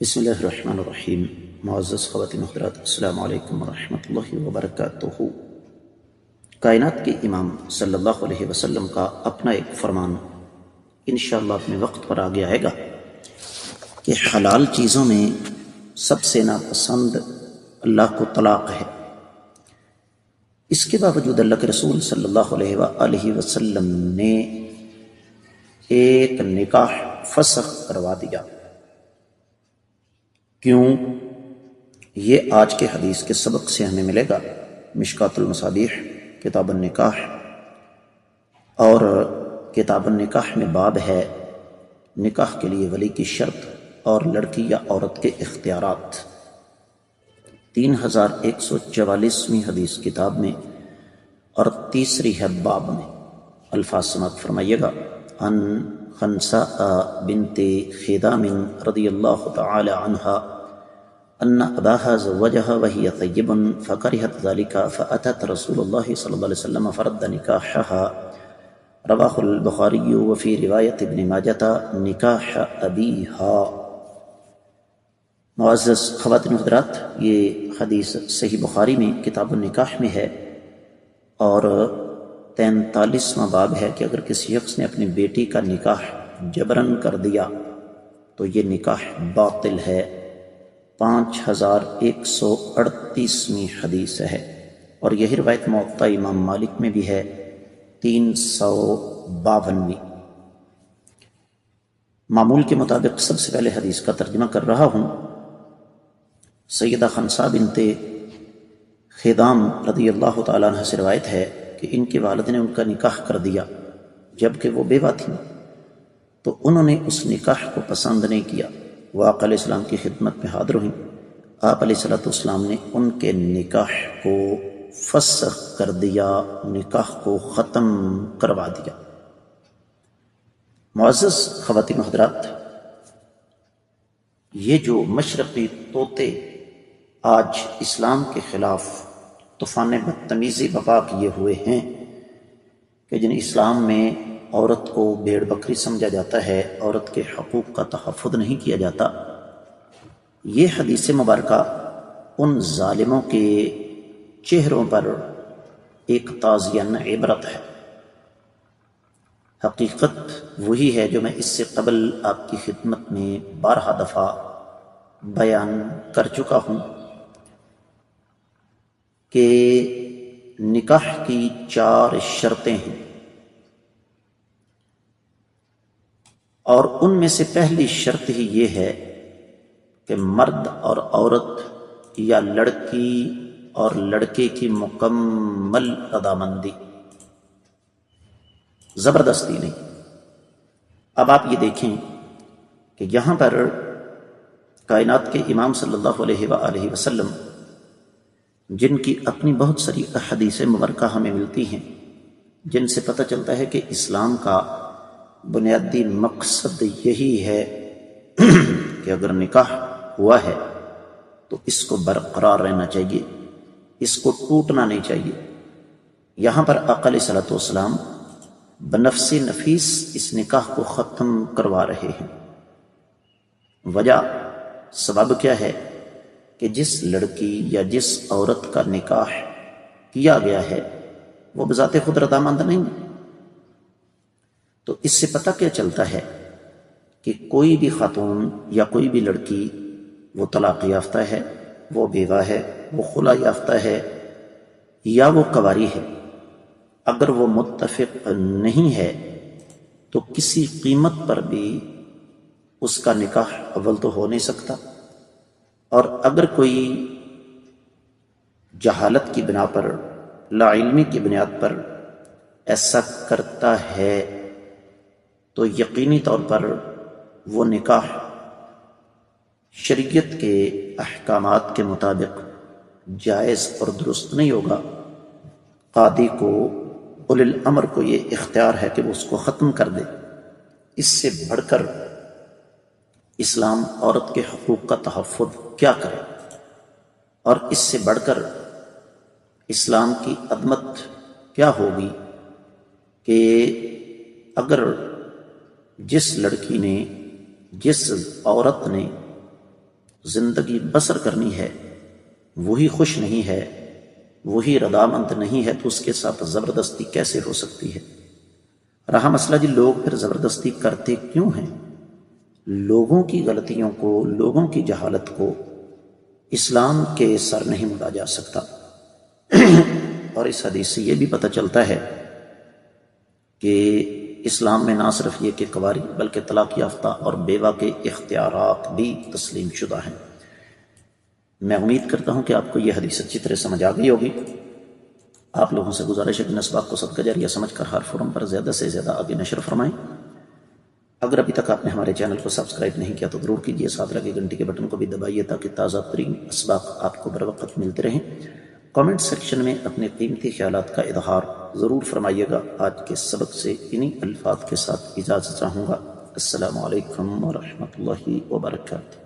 بسم اللہ الرحمن الرحیم۔ معزز خواتین حضرات، السلام علیکم ورحمۃ اللہ وبرکاتہ۔ کائنات کے امام صلی اللہ علیہ وسلم کا اپنا ایک فرمان انشاءاللہ اپنے وقت پر آگے آئے گا کہ حلال چیزوں میں سب سے ناپسند اللہ کو طلاق ہے۔ اس کے باوجود اللہ کے رسول صلی اللہ علیہ وآلہ وسلم نے ایک نکاح فسخ کروا دیا۔ کیوں؟ یہ آج کے حدیث کے سبق سے ہمیں ملے گا۔ مشکات المصابیح کتاب النکاح اور کتاب النکاح میں باب ہے نکاح کے لیے ولی کی شرط اور لڑکی یا عورت کے اختیارات۔ 3144ویں حدیث کتاب میں اور تیسری ہے باب میں۔ الفاظ سماعت فرمائیے گا۔ ان خنساء بنت خدام رضی اللہ تعالی عنہا ان اباها زوجها وهي طیب فکرهت ذلك فاتت رسول اللہ صلی اللہ علیہ وسلم فرد نکاحها، رواہ البخاری وفی روایت ابن ماجہ نکاح ابیها۔ معزز خواتین حضرات، یہ حدیث صحیح بخاری میں کتاب النکاح میں ہے اور 43واں باب ہے کہ اگر کسی شخص نے اپنی بیٹی کا نکاح جبرن کر دیا تو یہ نکاح باطل ہے۔ 5138ویں حدیث ہے اور یہی روایت موطا امام مالک میں بھی ہے 352ویں۔ معمول کے مطابق سب سے پہلے حدیث کا ترجمہ کر رہا ہوں۔ سیدہ خنساء بنت خدام رضی اللہ تعالیٰ عنہ سے روایت ہے کہ ان کے والد نے ان کا نکاح کر دیا جبکہ وہ بیوہ تھیں، تو انہوں نے اس نکاح کو پسند نہیں کیا۔ وہ آقا علیہ السلام کی خدمت میں حاضر ہوئیں۔ آپ علیہ السلام نے ان کے نکاح کو فسخ کر دیا، نکاح کو ختم کروا دیا۔ معزز خواتین و حضرات، یہ جو مشرقی طوطے آج اسلام کے خلاف طوفان بدتمیزی بپا کیے ہوئے ہیں کہ جن اسلام میں عورت کو بھیڑ بکری سمجھا جاتا ہے، عورت کے حقوق کا تحفظ نہیں کیا جاتا، یہ حدیث مبارکہ ان ظالموں کے چہروں پر ایک تازیہ عبرت ہے۔ حقیقت وہی ہے جو میں اس سے قبل آپ کی خدمت میں بارہا دفعہ بیان کر چکا ہوں کہ نکاح کی 4 شرطیں ہیں اور ان میں سے پہلی شرط ہی یہ ہے کہ مرد اور عورت یا لڑکی اور لڑکے کی مکمل رضامندی، زبردستی نہیں۔ اب آپ یہ دیکھیں کہ یہاں پر کائنات کے امام صلی اللہ علیہ وآلہ وسلم جن کی اپنی بہت ساری احادیث مبارکہ ہمیں ملتی ہیں، جن سے پتہ چلتا ہے کہ اسلام کا بنیادی مقصد یہی ہے کہ اگر نکاح ہوا ہے تو اس کو برقرار رہنا چاہیے، اس کو ٹوٹنا نہیں چاہیے۔ یہاں پر آقا علیہ السلام بنفس نفیس اس نکاح کو ختم کروا رہے ہیں۔ وجہ سبب کیا ہے کہ جس لڑکی یا جس عورت کا نکاح کیا گیا ہے وہ بذات خود رضامند نہیں، تو اس سے پتہ کیا چلتا ہے کہ کوئی بھی خاتون یا کوئی بھی لڑکی وہ طلاق یافتہ ہے، وہ بیوہ ہے، وہ خلا یافتہ ہے یا وہ کنواری ہے، اگر وہ متفق نہیں ہے تو کسی قیمت پر بھی اس کا نکاح اول تو ہو نہیں سکتا، اور اگر کوئی جہالت کی بنا پر، لا علمی کی بنیاد پر ایسا کرتا ہے تو یقینی طور پر وہ نکاح شریعت کے احکامات کے مطابق جائز اور درست نہیں ہوگا۔ قاضی کو، اولی الامر کو یہ اختیار ہے کہ وہ اس کو ختم کر دے۔ اس سے بڑھ کر اسلام عورت کے حقوق کا تحفظ کیا کرے، اور اس سے بڑھ کر اسلام کی عظمت کیا ہوگی کہ اگر جس لڑکی نے، جس عورت نے زندگی بسر کرنی ہے وہی خوش نہیں ہے، وہی رضامند نہیں ہے، تو اس کے ساتھ زبردستی کیسے ہو سکتی ہے؟ رہا مسئلہ جی لوگ پھر زبردستی کرتے کیوں ہیں؟ لوگوں کی غلطیوں کو، لوگوں کی جہالت کو اسلام کے سر نہیں مڑا جا سکتا۔ اور اس حدیث سے یہ بھی پتہ چلتا ہے کہ اسلام میں نہ صرف یہ کہ کنواری بلکہ طلاق یافتہ اور بیوہ کے اختیارات بھی تسلیم شدہ ہیں۔ میں امید کرتا ہوں کہ آپ کو یہ حدیث اچھی طرح سمجھ آ گئی ہوگی۔ آپ لوگوں سے گزارش ہے کہ اس بات کو صدقہ جاریہ سمجھ کر ہر فورم پر زیادہ سے زیادہ آگے نشر فرمائیں۔ اگر ابھی تک آپ نے ہمارے چینل کو سبسکرائب نہیں کیا تو ضرور کیجیے، ساتھ لگے گھنٹی کے بٹن کو بھی دبائیے تاکہ تازہ ترین اسباق آپ کو بر وقت ملتے رہیں۔ کامنٹ سیکشن میں اپنے قیمتی خیالات کا اظہار ضرور فرمائیے گا۔ آج کے سبق سے انہی الفاظ کے ساتھ اجازت چاہوں گا۔ السلام علیکم ورحمۃ اللہ وبرکاتہ۔